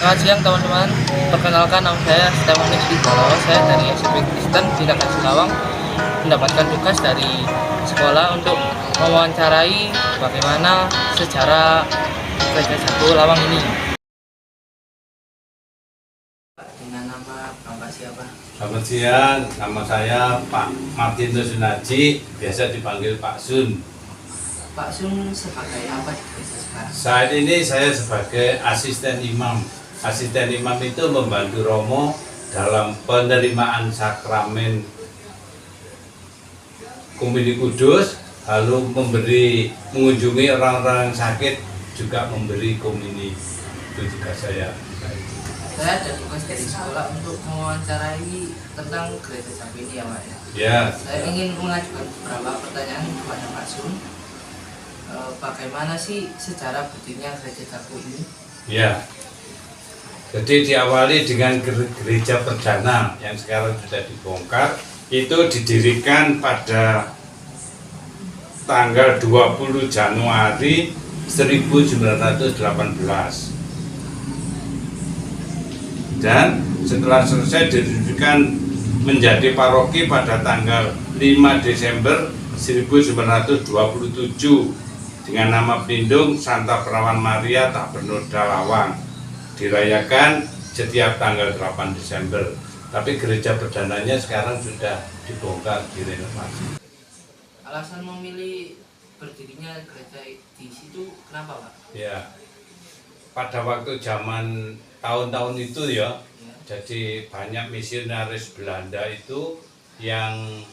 Selamat siang teman-teman, perkenalkan nama saya Stefanis Wibolo. Saya dari SMP Kristen Tindakan Silawang mendapatkan tugas dari sekolah untuk mewawancarai bagaimana sejarah Gereja Jago Lawang ini. Dengan nama Bapak siapa? Selamat siang, nama saya Pak Martin Sunaji, biasa dipanggil Pak Sun. Pak Sun sebagai apa di gereja sekarang? Saat ini saya sebagai asisten imam. Asisten imam itu membantu Romo dalam penerimaan sakramen Komuni Kudus, lalu mengunjungi orang-orang yang sakit, juga memberi komuni. Itu juga saya. Saya ada tugas dari sekolah untuk mewawancarai tentang Gereja Jago ini ya Pak. Ya. Saya ingin mengajukan beberapa pertanyaan kepada Pak Sun. Bagaimana sih sejarah berdirinya Gereja Jago ini? Ya. Jadi diawali dengan gereja perdana yang sekarang sudah dibongkar. Itu didirikan pada tanggal 20 Januari 1918. Dan setelah selesai didirikan menjadi paroki pada tanggal 5 Desember 1927 dengan nama pelindung Santa Perawan Maria Tak Bernoda Lawang, dirayakan setiap tanggal 8 Desember. Tapi gereja perdananya sekarang sudah dibongkar, direnovasi. Alasan memilih berdirinya gereja di situ kenapa Pak? Ya, pada waktu zaman tahun-tahun itu ya, jadi banyak misionaris Belanda itu yang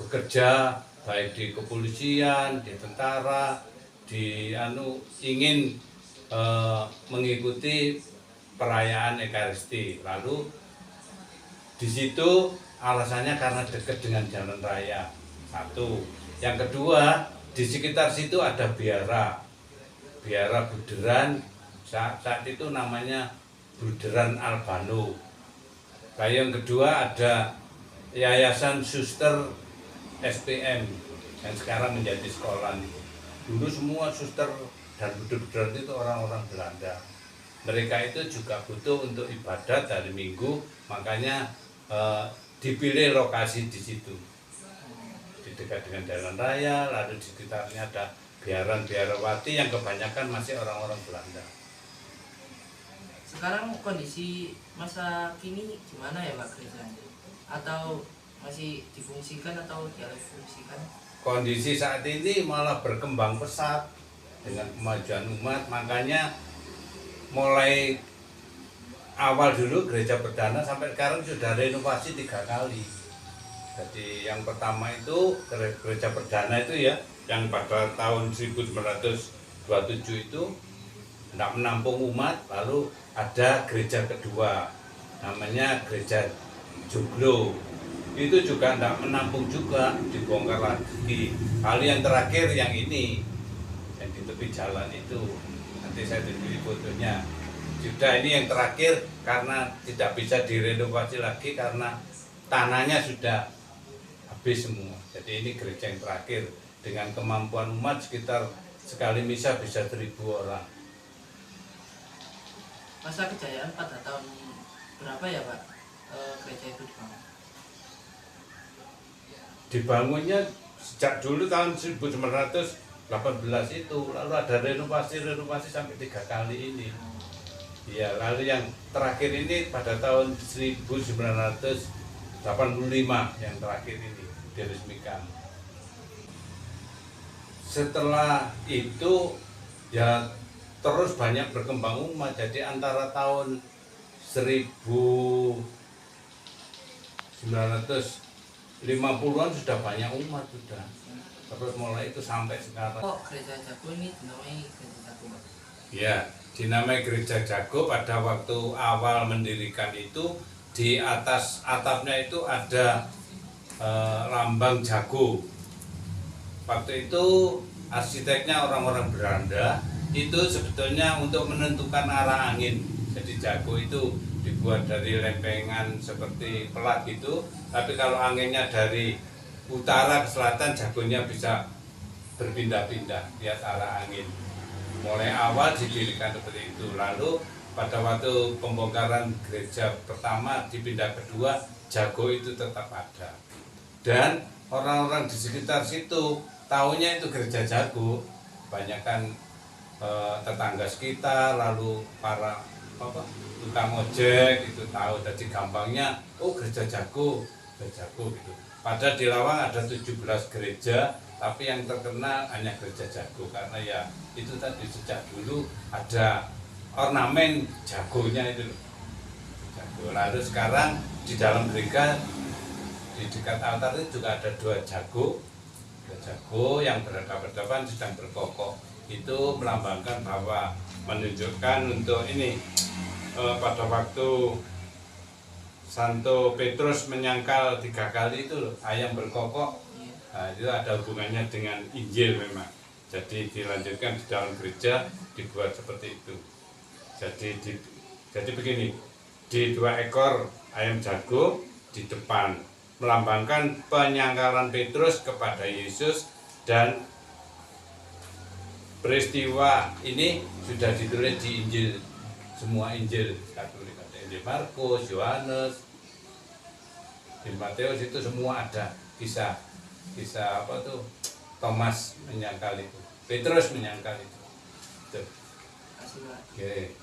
bekerja baik di kepolisian, di tentara, ingin mengikuti perayaan Ekaristi. Lalu di situ alasannya karena dekat dengan jalan raya. Satu. Yang kedua, di sekitar situ ada biara Buderan. Saat itu namanya Buderan Albano. Lalu yang kedua ada Yayasan Suster SPM yang sekarang menjadi sekolah. Dulu semua suster dan buder-buder itu orang-orang Belanda. Mereka itu juga butuh untuk ibadat hari Minggu, makanya dipilih lokasi di situ, di dekat dengan jalan raya. Lalu di sekitarnya ada biarawati yang kebanyakan masih orang-orang Belanda. Sekarang kondisi masa kini gimana ya Pak gerejanya? Atau masih difungsikan atau dialih fungsikan? Kondisi saat ini malah berkembang pesat dengan kemajuan umat, makanya mulai awal dulu gereja perdana sampai sekarang sudah renovasi 3 kali. Jadi yang pertama itu gereja perdana itu ya, yang pada tahun 1927 itu tidak menampung umat. Lalu ada gereja kedua namanya gereja Joglo, itu juga tidak menampung juga, dibongkar lagi. Kali yang terakhir yang ini yang di tepi jalan itu, nanti saya tunjukin fotonya. Sudah, ini yang terakhir karena tidak bisa direnovasi lagi karena tanahnya sudah habis semua. Jadi ini gereja yang terakhir dengan kemampuan umat sekitar sekali misa bisa 1000 orang. Masa kejayaan pada tahun berapa ya Pak gereja itu dibangun? Dibangunnya sejak dulu tahun 1918 itu, lalu ada renovasi sampai 3 kali ini. Ya, lalu yang terakhir ini pada tahun 1985 yang terakhir ini diresmikan. Setelah itu ya terus banyak berkembang umat. Jadi antara tahun 1950-an sudah banyak umat sudah. Terus mulai itu sampai sekarang. Kok Gereja Jago ini dinamai Gereja Jago Pak? Ya, dinamai Gereja Jago pada waktu awal mendirikan itu di atas atapnya itu ada lambang jago. Waktu itu arsiteknya orang-orang Belanda, itu sebetulnya untuk menentukan arah angin. Jadi jago itu dibuat dari lempengan seperti pelat gitu, tapi kalau anginnya dari utara ke selatan, jagonya bisa berpindah-pindah lihat arah angin. Mulai awal didirikan seperti itu, lalu pada waktu pembongkaran gereja pertama dipindah kedua, jago itu tetap ada. Dan orang-orang di sekitar situ tahunya itu gereja jago, kebanyakan tetangga sekitar, lalu para tukang ojek itu tahu. Jadi gampangnya, oh gereja jago gitu. Padahal di Lawang ada 17 gereja, tapi yang terkenal hanya gereja jago, karena ya itu tadi sejak dulu ada ornamen jagonya itu loh. Jago. Lalu sekarang di dalam gereja di dekat altar itu juga ada 2 jago. Jago yang berhadapan-hadapan sedang berkokok. Itu melambangkan bahwa menunjukkan untuk ini pada waktu Santo Petrus menyangkal 3 kali itu loh, ayam berkokok. Nah, itu ada hubungannya dengan Injil memang. Jadi dilanjutkan di dalam gereja dibuat seperti itu. Jadi begini, di 2 ekor ayam jago di depan melambangkan penyangkalan Petrus kepada Yesus, dan peristiwa ini sudah ditulis di Injil, semua Injil Katolik, ada Injil Markus, Yohanes, di Matius, itu semua ada kisah apa tuh, Thomas menyangkal itu, Petrus menyangkal itu. Oke.